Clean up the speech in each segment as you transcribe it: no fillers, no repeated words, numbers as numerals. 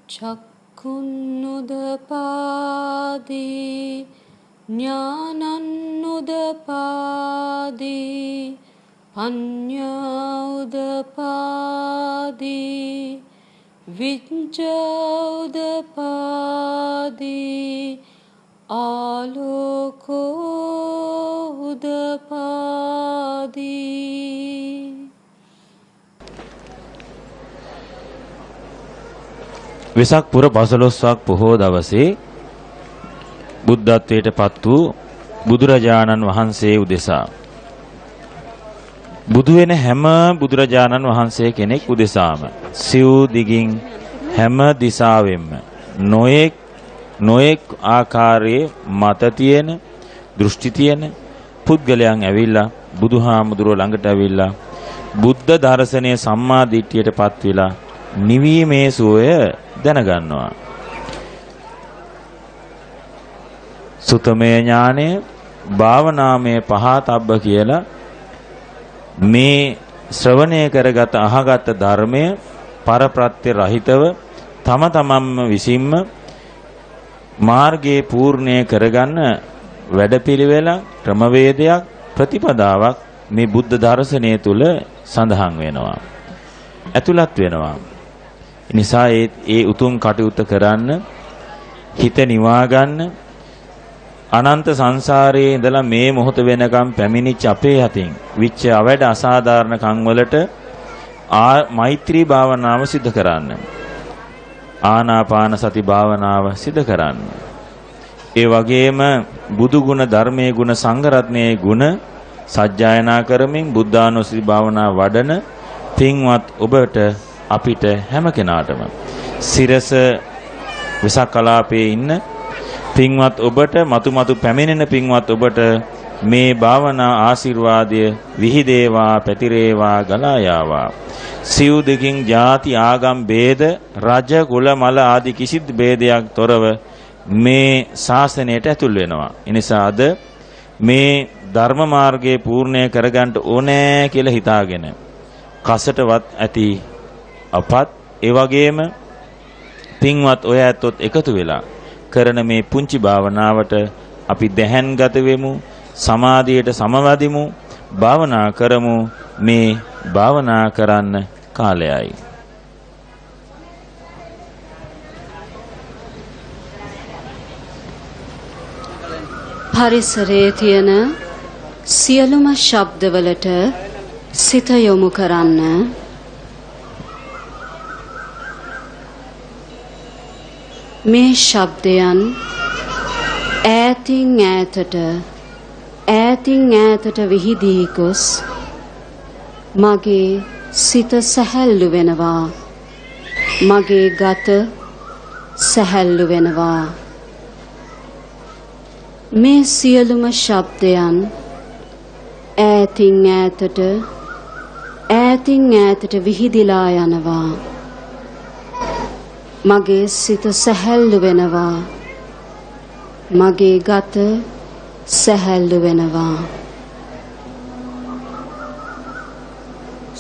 චක්ඛුන්නුදපාදී ඥානන්නුදපාදී පඤ්ඤාඋදපාදී විඤ්ඤාඋදපාදී ආලෝකෝඋදපාදී. වෙසක් පුර 15ක් පොහෝ දවසේ බුද්ධත්වයට පත් වූ බුදුරජාණන් වහන්සේ උදෙසා බුදු වෙන හැම බුදුරජාණන් වහන්සේ කෙනෙක් උදෙසාම සිව් දිගින් හැම දිසාවෙන්ම නොඑක් ආකාරයේ මත තියෙන දෘෂ්ටි තියෙන පුද්ගලයන් ඇවිල්ලා බුදුහාමුදුරුවෝ ළඟට ඇවිල්ලා බුද්ධ දර්ශනය සම්මා දිට්ඨියටපත් වෙලා නිවීමේ සුවය දැනගන්නවා. සුතමේ ඥානය භාවනාමය පහතබ්බ කියලා මේ ශ්‍රවණය කරගත අහගත ධර්මය පරප්‍රත්‍ය රහිතව තම තමන්ම විසින්ම මාර්ගයේ පූර්ණය කරගන්න වැඩපිළිවෙලක් ක්‍රමවේදයක් ප්‍රතිපදාවක් මේ බුද්ධ දර්ශනය තුල සඳහන් වෙනවා ඇතුළත් වෙනවා. නිසා ඒ උතුම් කටයුත්ත කරන්න හිත නිවා ගන්න අනන්ත සංසාරයේ ඉඳලා මේ මොහොත වෙනකම් පැමිණිච්ච අපේ හතින් විච්ච අවැඩ අසාධාරණ කම් වලට මෛත්‍රී භාවනාව සිදු කරන්න. ආනාපාන සති භාවනාව සිදු කරන්න. ඒ වගේම බුදු ගුණ ධර්මයේ ගුණ සංඝ රත්නයේ ගුණ සජ්ජායනා කරමින් බුද්ධානුස්සති භාවනාව වඩන පින්වත් ඔබට අපිට හැම කෙනාටම සිරස වෙසක් කලාපයේ ඉන්න පින්වත් ඔබට මතු පැමිණෙන පින්වත් ඔබට මේ භාවනා ආශිර්වාදය විහිදේවා පැතිරේවා ගලා යාවා. සිව් දෙකින් ಜಾති ආගම් ભેද රජ කුල මල ආදී කිසිදු ભેදයක් තොරව මේ ශාසනයට ඇතුල් වෙනවා. ඒ නිසා අද මේ ධර්ම මාර්ගයේ පූර්ණය කරගන්න ඕනෑ කියලා හිතාගෙන කසටවත් ඇති අපත් ඒ වගේම පින්වත් ඔය ඇත්තොත් එකතු වෙලා කරන මේ පුංචි භාවනාවට අපි දැහැන්ගත වෙමු, සමාධියට සමවදිමු, භාවනා කරමු. මේ භාවනා කරන්න කාලයයි. පරිසරයේ තියෙන සියලුම ශබ්දවලට සිත යොමු කරන්න. මේ ශබ්දයන් ඈතින් ඈතට විහිදී ගොස් මගේ සිත සැහැල්ලු වෙනවා. මගේ ගත සැහැල්ලු වෙනවා. මේ සියලුම ශබ්දයන් ඈතින් ඈතට විහිදිලා යනවා. මගේ සිත සැහැල්ලු වෙනවා. මගේ ගත සැහැල්ලු වෙනවා.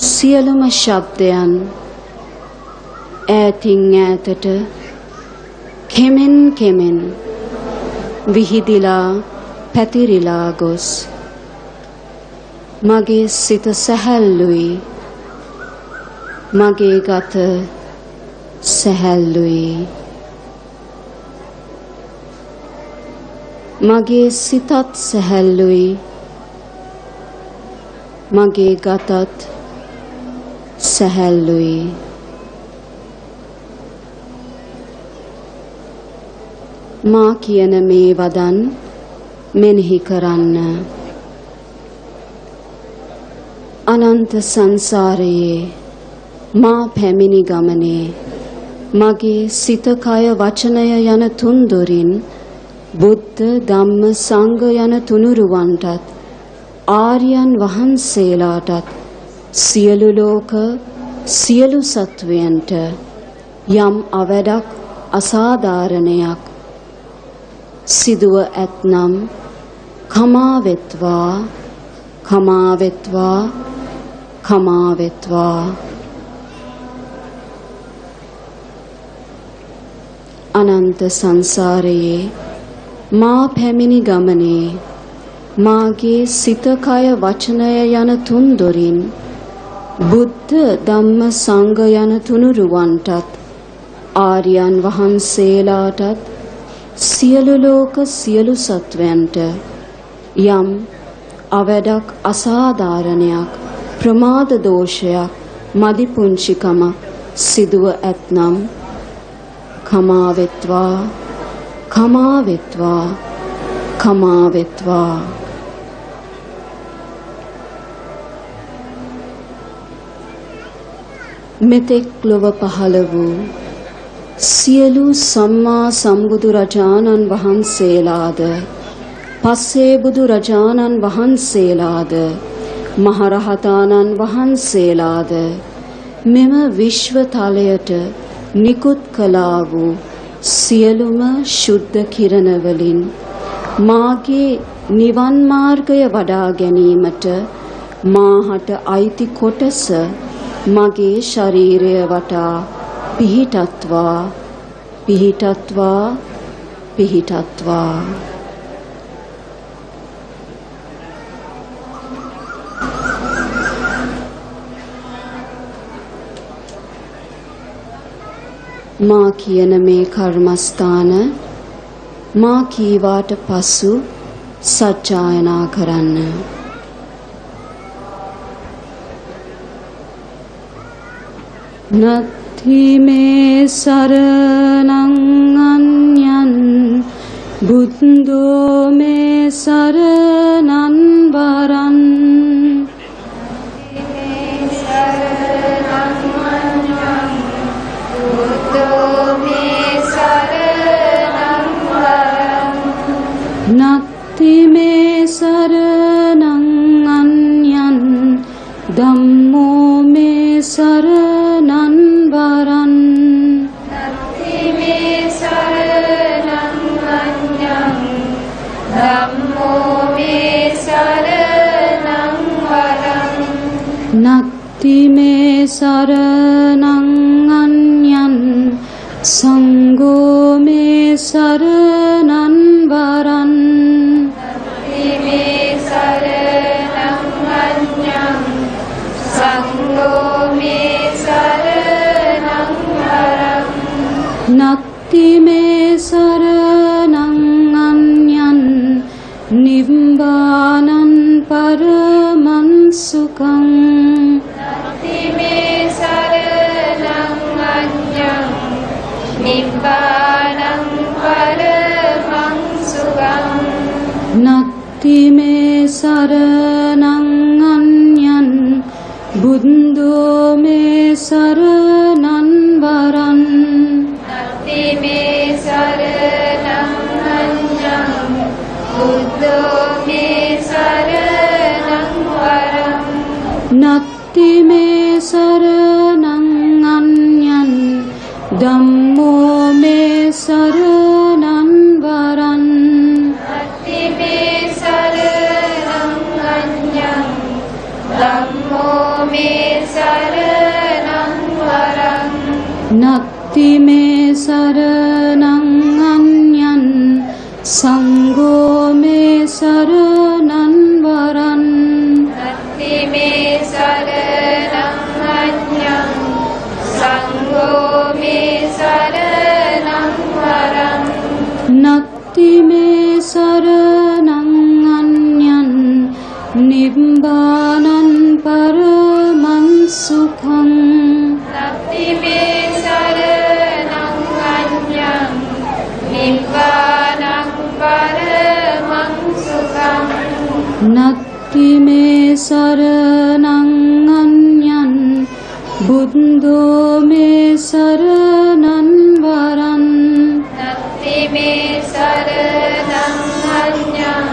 සියලුම ශබ්දයන් ඈතින් ඈතට කෙමෙන් විහිදිලා පැතිරිලා ගොස් මගේ සිත සැහැල්ලුයි. මගේ ගත සැහැල්ලුයි. මගේ සිතත් සැහැල්ලුයි. මගේ ගතත් සැහැල්ලුයි. මා කියන මේ වදන් මෙනෙහි කරන්න. අනන්ත සංසාරයේ මා පැමිණි ගමනේ මගේ සිත කය වචනය යන තුන්දොරින් බුද්ධ ධම්ම සංඝ යන තුනුරුවන්ටත් ආර්යයන් වහන්සේලාටත් සියලු ලෝක සියලු සත්වයන්ට යම් අවැඩක් අසාධාරණයක් සිදුව ඇතනම් කමා වෙත්වා කමා වෙත්වා කමා වෙත්වා. අනන්ත සංසාරයේ මා පැමිණි ගමනේ මාගේ සිත කය වචනය යන තුන්දොරින් බුද්ධ ධම්ම සංඝ යන තුනුරුවන්ටත් ආර්යයන් වහන්සේලාටත් සියලු ලෝක සියලු සත්වයන්ට යම් අවඩක් අසාධාරණයක් ප්‍රමාද දෝෂයක් මදි පුංචිකමක් සිදුව ඇතනම් කමා වෙත්වා කමා වෙත්වා කමා වෙත්වා. මෙතෙක් ලොව පහළ වූ සියලු සම්මා සම්බුදු රජාණන් වහන්සේලාද පස්සේ බුදු රජාණන් වහන්සේලාද මහරහතාණන් වහන්සේලාද මෙම විශ්වතලයට නිකුත් කළා වූ සියලුම ශුද්ධ කිරණ වලින් මාගේ නිවන් මාර්ගය වඩා ගැනීමට මාහට අයිති කොටස මගේ ශරීරය වටා පිහිටත්වා පිහිටත්වා පිහිටත්වා. මා කියන මේ කර්මස්ථාන මා කීවාට පසු සජ්ජායනා කරන්න. නත්ථි මේ සරණං අඤ්ඤං බුද්ධෝ මේ සරණං වරං. නත්ථි මේ සරණං අඤ්ඤං ධම්මෝ මේ සරණං වරං. නත්ථි මේ සරණං අඤ්ඤං ධම්මෝ මේ සරණං වරං. නත්ථි මේ සරණං අඤ්ඤං සංඝෝ මේ සරණං වරං. නත්ථි මේ සරණං අඤ්ඤං සංඝෝ මේ සරණං වරං. නත්ථි මේ සරණං අඤ්ඤං නිබ්බානං පරමං සුඛං. නත්ථි මේ සරණං අඤ්ඤං නිබ්බානං පරමං සුඛං. නත්ථි මේ සරණං අඤ්ඤං බුද්ධෝ මේ සරණං වරං. නත්ථි මේ සරණං අඤ්ඤං බුද්ධෝ මේ සරණං වරං. නත්ථි මේ සරණං අඤ්ඤං ධම්මෝ මේ සරණං වරං. නත්ථි මේ සරණං අඤ්ඤං ධම්මෝ මේ සරණං වරං. නත්ථි මේ සරණං අඤ්ඤං සංඝෝ මේ සරණං වරං. නත්ථි මේ සරණං අඤ්ඤං සංඝෝ මේ සරණං වරං. නත්ථි මේ සරණං අඤ්ඤං නිබ්බානං පරමං සුඛං. නත්ථි මේ සරණං අඤ්ඤං නිබ්බානං පරමං සුඛං. නත්ථි මේ සරණං අඤ්ඤං බුද්ධෝ මේ සරණං වරං. නත්ථි මේ සරණං අඤ්ඤං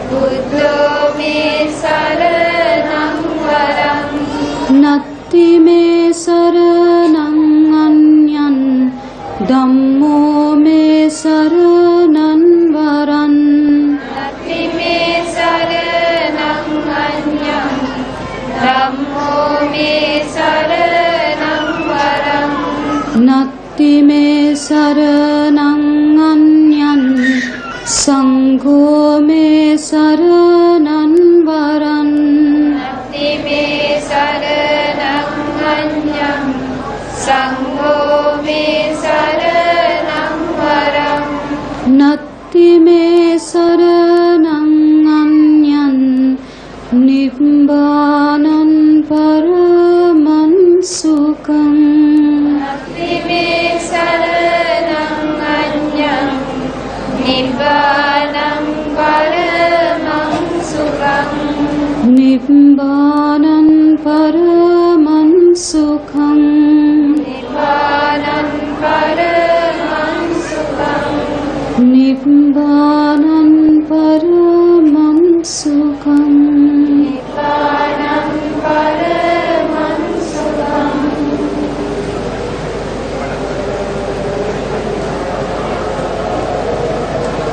බුද්ධෝ මේ සරණං වරං. නත්ථි මේ සරණං අඤ්ඤං ධම්මෝ මේ සරණං වරං. නත්ථි මේ සරණං අඤ්ඤං ධම්මෝ මේ සරණං වරං. නත්ථි නත්ති මේ සරණං අඤ්ඤං සංඝෝ මේ සරණං වරං නත්ති මේ සරණං අඤ්ඤං සංඝෝ මේ සරණං වරං නත්ති මේ සරණං අඤ්ඤං නිබ්බානං පරමං සුඛං නත්ති මේ සරණං අඤ්ඤං නිබ්බානං පරමං සුඛං නිබ්බානං පරමං සුඛං නිබ්බානං පරමං සුඛං නිබ්බානං පරමං සුඛං නිබ්බානං පරමං සුඛං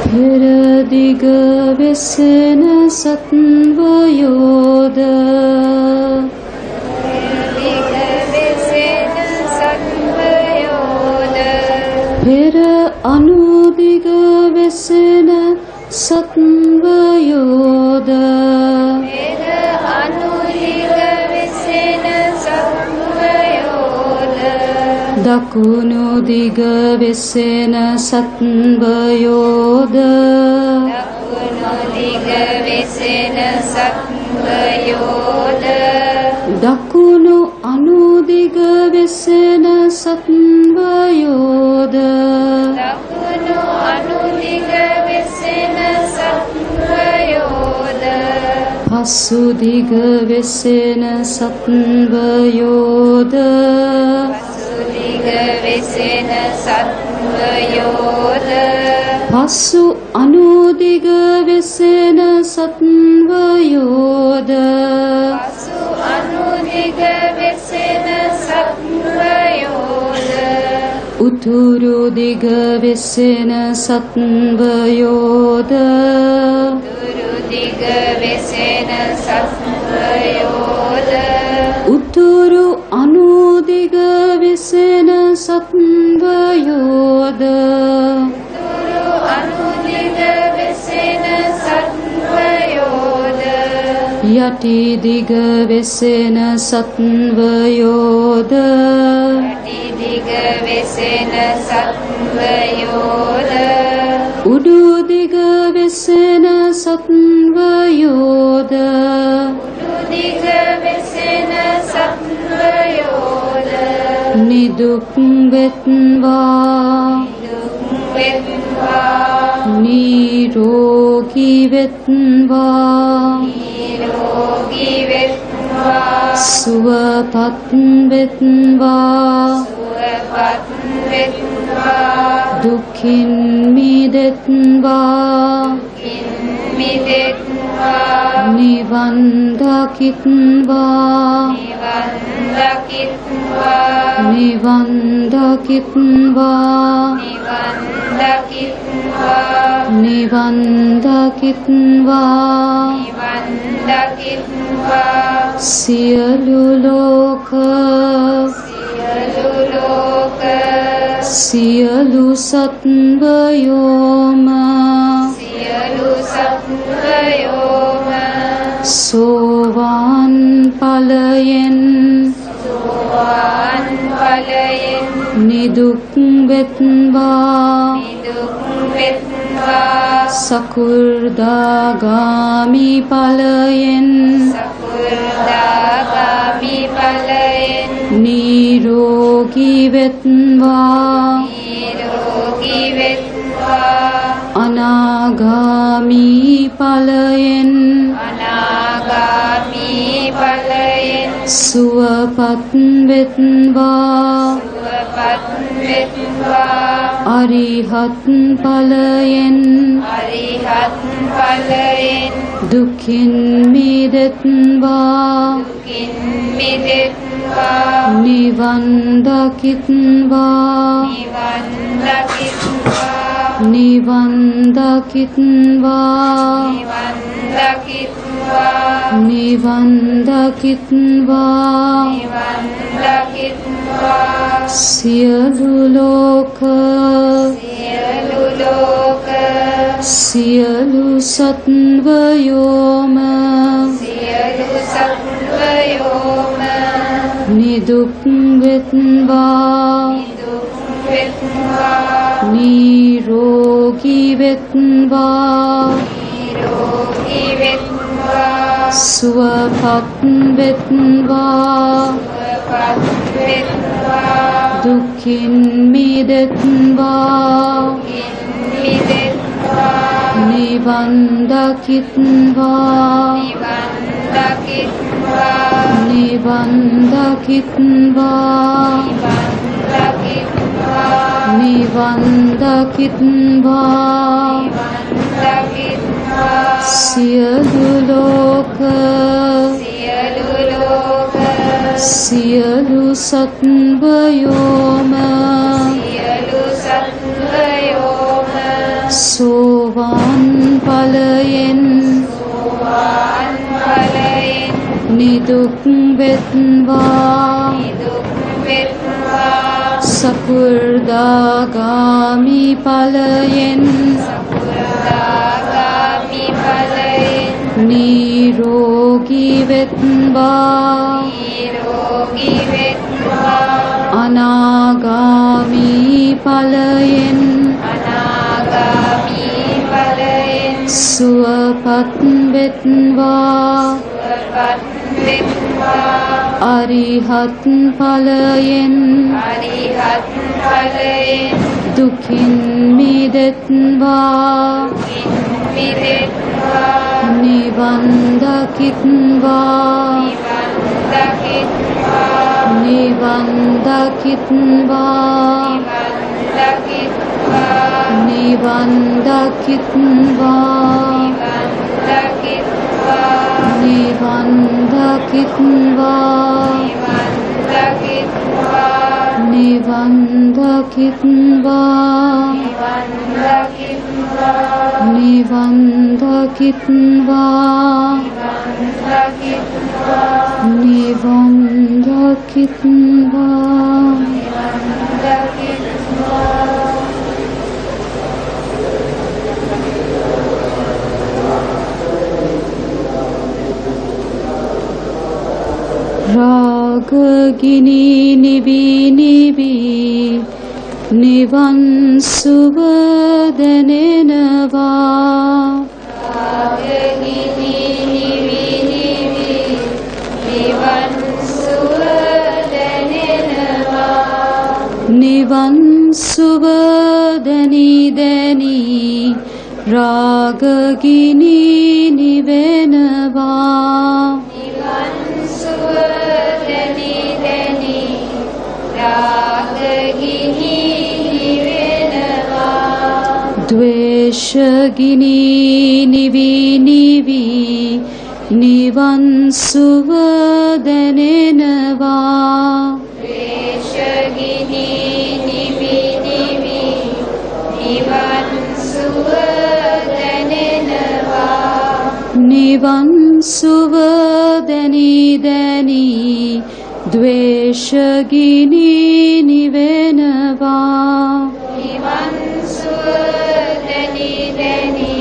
පෙර දිග වෙසෙන සත්වයෝද දිග වෙසෙන සත්වයෝද පෙර අනුදිග වෙසෙන සත්වයෝද පෙර අනුදිග වෙසෙන සත්වයෝද දකුණු දිග වෙසෙන සත්වයෝද දකුණු දිග වෙසෙන සත්වයෝද දකුණු අනුදිග වෙසෙන සත්වයෝද දකුණු අනුදිග වෙසෙන සත්වයෝද පසු දිග වෙසෙන සත්වයෝද පසු දිග වෙසෙන සත්වයෝද පසු අනුදිග වෙසෙන සත්වයෝද පසු අනුදිග වෙසෙන සත්වයෝද උතුරු දිග වෙසෙන සත්වයෝද දුරු දිග වෙසෙන සත්වයෝද උතුරු අනුදිග වෙසෙන සත්වයෝද දුරු අනුදිග වෙසෙන සත්වයෝද යටි දිග වෙසෙන සත්වයෝද යටි දිග වෙසෙන සත්වයෝද උඩු දිග වෙසෙන සත්වයෝද උඩු දිග වෙසෙන සත්වයෝද නිදුක් වෙත්වා දුක් වෙත්වා නිරෝගී වෙත්වා නිරෝගී වෙත්වා සුවපත් වෙත්වා සුවපත් වෙත්වා දුකින් මිදෙත්වා කින් මිදෙත්වා නිවන් දකිත්වා නිවන් දකිත්වා නිවන් දකිත්වා නිවන් දකිත්වා නිවන් දකිත්වා නිවන් දකිත්වා සියලු ලෝක සියලු ලෝක සියලු සත්වයෝම සියලු සත්වයෝම සෝවාන් ඵලයෙන් සෝවාන් ඵලයෙන් නිදුක් වෙත්වා නිදුක් වෙත්වා සකු르දාගාමි ඵලයෙන් සකු르දාගාමි ඵලයෙන් නිරෝගී වෙත්වා නිරෝගී වෙත්වා අනාගාමි ඵලයෙන් අනාගාමි ඵලයෙන් සුවපත් වෙත්වා සුවපත් වෙත්වා අරිහත් ඵලයෙන් අරිහත් ඵලයෙන් දුකින් මිදෙත්වා දුකින් මිදෙත්වා නිවන් දකිත්වා නිවන් දකිත්වා නිවන් දකිත්වා නිවන් දකිත්වා නිවන් දකිත්වා නිවන් දකිත්වා සියලු ලෝක සියලු ලෝක සියලු සත්වයෝම සියලු සත්වයෝම නිදුක් වෙත්වා නිදුක් වෙත්වා නිරෝගී වෙත්වා නිරෝගී වෙත්වා සුවපත් වෙත්වා සුවපත් වෙත්වා දුකින් මිදෙත්වා මිදෙත්වා නිවන් දකිත්වා නිවන් දකිත්වා නිවන් දකිත්වා නිවන් දකිත්වා දකිත්වා සියලු ලෝක සියලු ලෝක සියලු සත්වයෝම සියලු සත්වයෝම සෝවාන් ඵලයෙන් සෝවාන් ඵලයෙන් නිදුක් වෙත්වා නිදුක් වෙත්වා සකු르දාගාමි ඵලයෙන් සකෘදාගාමි ඵලයෙන් නිරෝගී වෙත්වා නිරෝගී වෙත්වා අනාගාමි ඵලයෙන් අනාගාමි ඵලයෙන් සුවපත් වෙත්වා සුවපත් වෙත්වා අරිහත් ඵලයෙන් අරිහත් ඵලයෙන් දුකින් මිදෙත්වා මිදෙත්වා නිවන් දකිත්වා නිවන් දකිත්වා නිවන් දකිත්වා නිවන් දකිත්වා නිවන් දකිත්වා නිවන් දකිත්වා නිවන් දකිත්වා රාගගිනි නිවි නිවි නිවන් සුව දැනෙනවා රාගගිනි නිවි නිවි නිවන් සුව දැනෙනවා නිවන් සුව දැනි දැනි රාගගිනි නිවෙනවා නිවන් සුව දැනි දැනි රාගගිනි නිවෙනවා ද්වේෂගිනි නිවි නිවි නිවන් සුව දැනෙනවා ද්වේෂගිනි නිවි නිවි නිවන් සුව දැනෙනවා නිවන් සුව දැනි දැනි ද්වේෂගිනි නිවෙනවා නිවන් සුව දැනි දැනි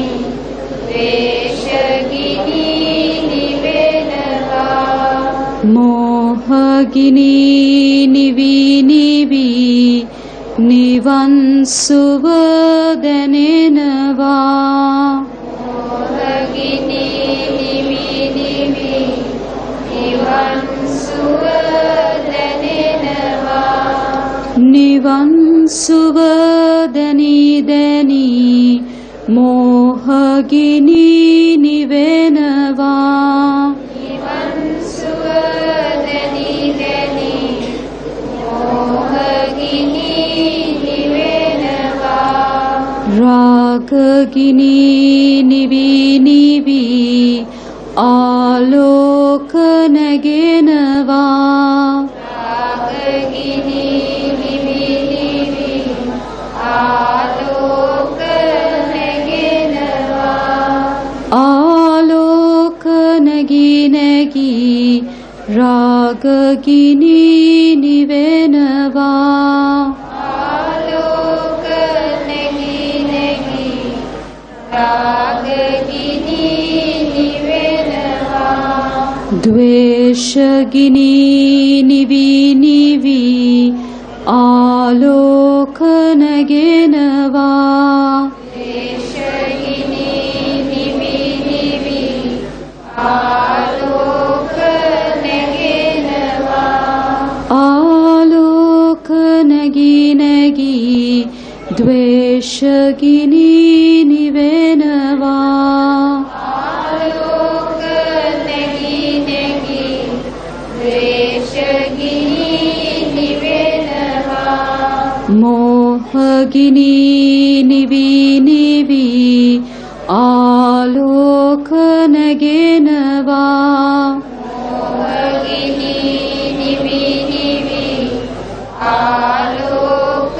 ද්වේෂගිනි නිවෙනවා මෝහගිනි නිවි නිවි නිවන් සුව දැනෙනවා මොහගිනි නිවි නිවි නිවන් සුව දැනෙනවා නිවන් සුව දැනි දැනි මෝහගිනි නිවෙනවා නිවන් සුව දැනි දැනි මොහගිනි නිවෙනවා රාගගිනි නිවි නිවි ආලෝක නැගෙනවා රාගගිනි නිවි නිවි ආලෝක රාගගිනි නිවෙනවා ආලෝක නැගී නැගී රාගගිනි නිවෙනවා ද්වේෂගිනි නිවි නිවි ආලෝක නැගෙනවා දේශගිනි නිවි නිවි ආලෝක නැගෙනවා ආලෝක නැගී නැගී ද්වේෂගිනි නිවෙනවා ආලෝක නැගී නැගී දේශගිනි නිවෙනවා මෝහගිනි නිවි නිවි ආලෝක නැගෙනවා මොහගිනි නිවි නිවි ආලෝක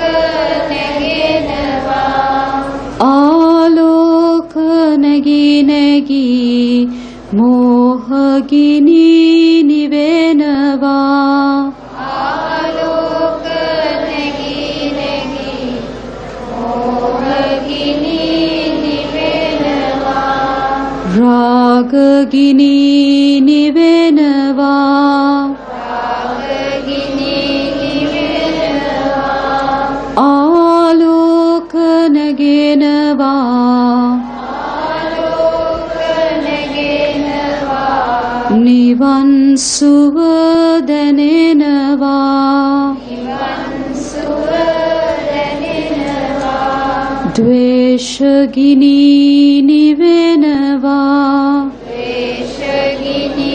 නැගෙනවා ආලෝක නැගී නැගී මෝහගිනි නිවෙනවා ආලෝක නැගී නැගී මොහගිනි නිවෙනවා රාගගිනි නිවෙනවා රාගගිනි නිවෙනවා ආලෝක නැගෙනවා ආලෝක නැගෙනවා නිවන් සුව දැනෙනවා නිවන් සුව දැනෙනවා ද්වේෂගිනි නිවෙනවා දේශගිනි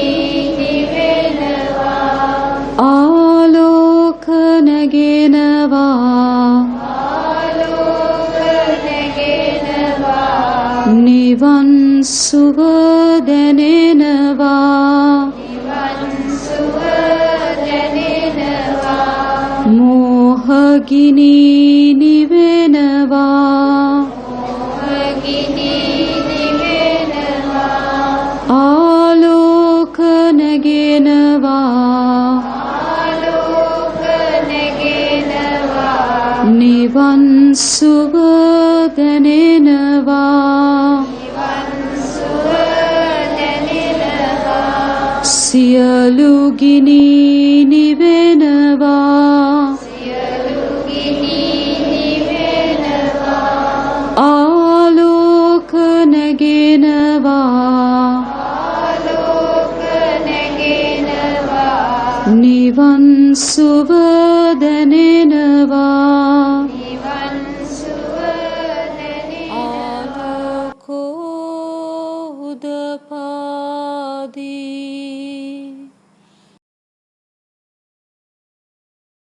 නිවෙනවා ආලෝක නැගෙනවා ආලෝක නැගෙනවා නිවන් සුව දැනෙනවා නිවන් සුව දැනෙනවා මෝහගිනි නිවෙනවා මොහගිනි නිවෙනවා ආලෝක නැගෙනවා ආලෝක නැගෙනවා නිවන් සුව දැනෙනවා නිවන් සුව දැනෙනවා සියලු ගිනි නිවෙනවා සියලු ගිනි නිවෙනවා ආලෝක නැගෙනවා ආලෝක නැගෙනවා නිවන් සුව දැනෙනවා නිවන් සුව දැනෙනවා ආලෝකෝ උදපා